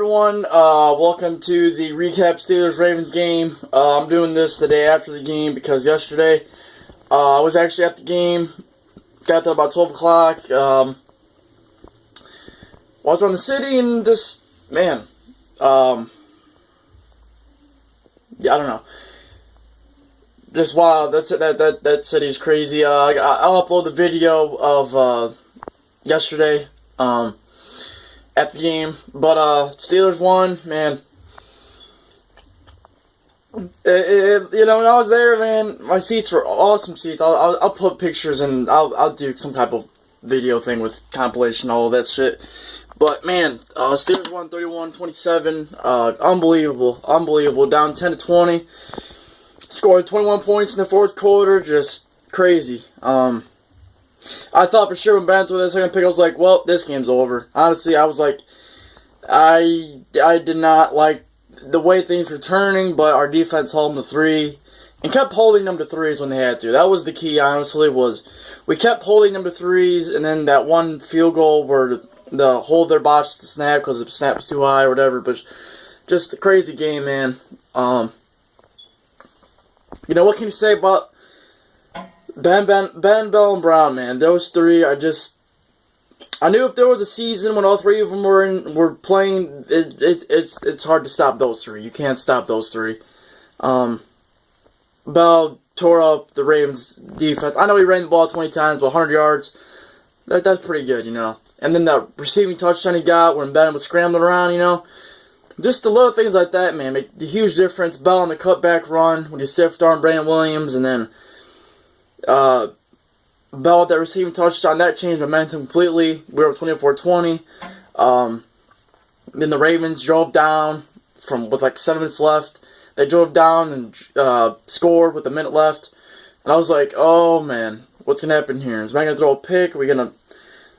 everyone? Welcome to the recap Steelers-Ravens game. I'm doing this the day after the game because yesterday I was actually at the game. Got there about 12 o'clock. Walked around the city and just, man, yeah, I don't know. Just wow, that city's crazy. I'll upload the video of yesterday at the game, but Steelers won, man. When I was there, man, my seats were awesome seats. I'll put pictures and I'll do some type of video thing with compilation, all of that shit. But man, Steelers won 31-27. Unbelievable. Down 10-20. Scored 21 points in the fourth quarter. Just crazy. I thought for sure when Ben threw that second pick, I was like, well, this game's over. Honestly, I was like, I did not like the way things were turning, but our defense held them to 3 and kept holding them to 3s when they had to. That was the key, honestly, was we kept holding them to 3s, and then that one field goal where the holder botched the snap because the snap was too high or whatever, but just a crazy game, man. What can you say about Ben, Bell, and Brown, man? Those three are just... I knew if there was a season when all three of them were playing, it's hard to stop those three. You can't stop those three. Bell tore up the Ravens' defense. I know he ran the ball 20 times, but 100 yards, that's pretty good, And then that receiving touchdown he got when Ben was scrambling around, Just the little things like that, man, make a huge difference. Bell on the cutback run when he stiffed arm Brandon Williams, and then Bell with that receiving touchdown, that changed momentum completely. We were 24-20. Then the Ravens drove down with like 7 minutes left. They drove down and scored with a minute left. And I was like, oh man, what's going to happen here? Is Ben going to throw a pick? Are we going to,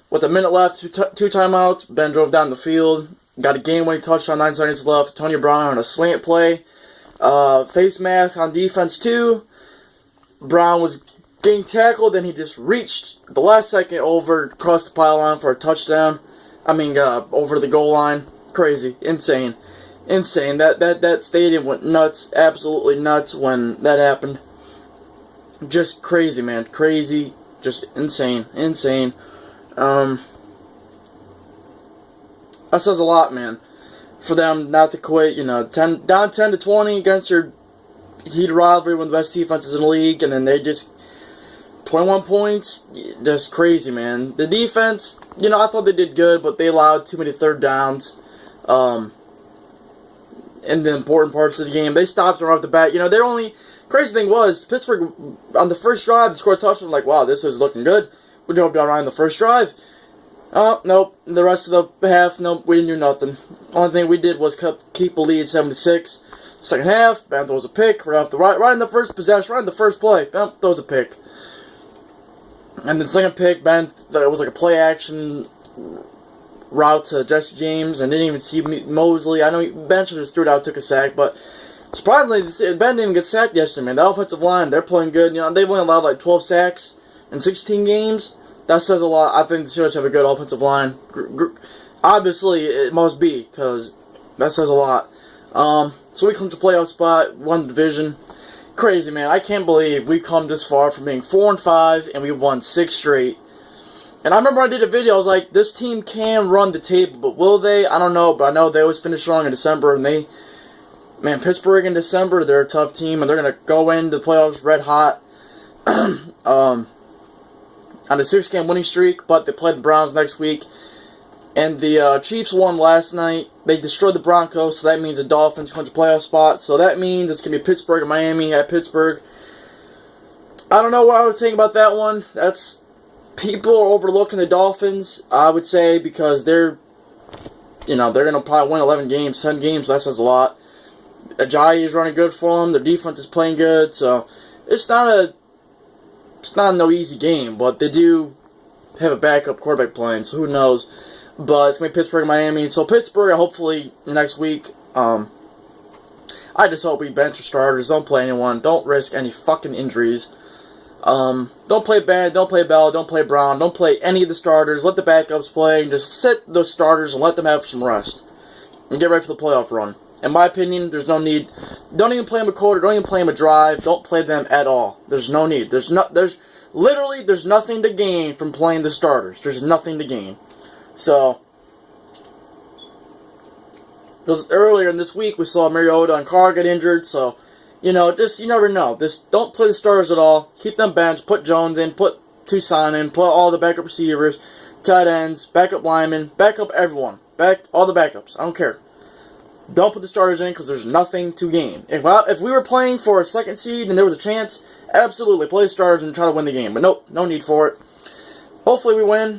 with a minute left, two timeouts, Ben drove down the field. Got a game-winning touchdown, 9 seconds left. Antonio Brown on a slant play. Face mask on defense, too. Brown was getting tackled, then he just reached the last second over across the pylon for a touchdown. Over the goal line. Crazy. Insane. That stadium went nuts. Absolutely nuts when that happened. Just crazy, man. Crazy. Just insane. That says a lot, man, for them not to quit. Down 10-20 against your heated rivalry, one of the best defenses in the league, and then they just 21 points. Just crazy, man. The defense, I thought they did good, but they allowed too many third downs. In the important parts of the game, they stopped them right off the bat. Their only crazy thing was Pittsburgh on the first drive they scored a touchdown. Like, wow, this is looking good. We drove down on the first drive. Oh, nope. The rest of the half, nope, we didn't do nothing. Only thing we did was keep a lead 7-6. Second half, Ben throws a pick right in the first possession, right in the first play. Ben throws a pick. And the second pick, Ben, it was like a play action route to Jesse James and didn't even see Mosley. I know Ben should have just threw it out, took a sack, but surprisingly, Ben didn't even get sacked yesterday, man. The offensive line, they're playing good. They've only allowed like 12 sacks in 16 games. That says a lot. I think the Steelers have a good offensive line. Obviously, it must be, because that says a lot. So we clinched a playoff spot, won the division. Crazy, man. I can't believe we've come this far from being 4-5, and we've won 6 straight. And I remember I did a video, I was like, this team can run the table, but will they? I don't know, but I know they always finish strong in December, and Pittsburgh in December, they're a tough team, and they're going to go into the playoffs red hot. On a 6-game winning streak, but they play the Browns next week. And the Chiefs won last night. They destroyed the Broncos, so that means the Dolphins clinch a playoff spot. So that means it's going to be Pittsburgh and Miami at Pittsburgh. I don't know what I would think about that one. People are overlooking the Dolphins, I would say, because they're going to probably win 11 games, 10 games. That says a lot. Ajayi is running good for them. Their defense is playing good, so it's not no easy game, but they do have a backup quarterback playing, so who knows. But it's going to be Pittsburgh and Miami. So Pittsburgh, hopefully, next week. I just hope we bench our starters. Don't play anyone. Don't risk any fucking injuries. Don't play Ben, don't play Bell, don't play Brown, don't play any of the starters. Let the backups play and just sit those starters and let them have some rest. and get ready for the playoff run. In my opinion, there's no need. Don't even play them a quarter. Don't even play them a drive. Don't play them at all. There's no need. There's nothing to gain from playing the starters. There's nothing to gain. So, because earlier in this week we saw Mariota and Carr get injured. So, you never know. Just don't play the starters at all. Keep them benched. Put Jones in. Put Toussaint in. Put all the backup receivers, tight ends, backup linemen, backup everyone. All the backups. I don't care. Don't put the starters in because there's nothing to gain. If we were playing for a second seed and there was a chance, absolutely play the starters and try to win the game. But nope, no need for it. Hopefully we win.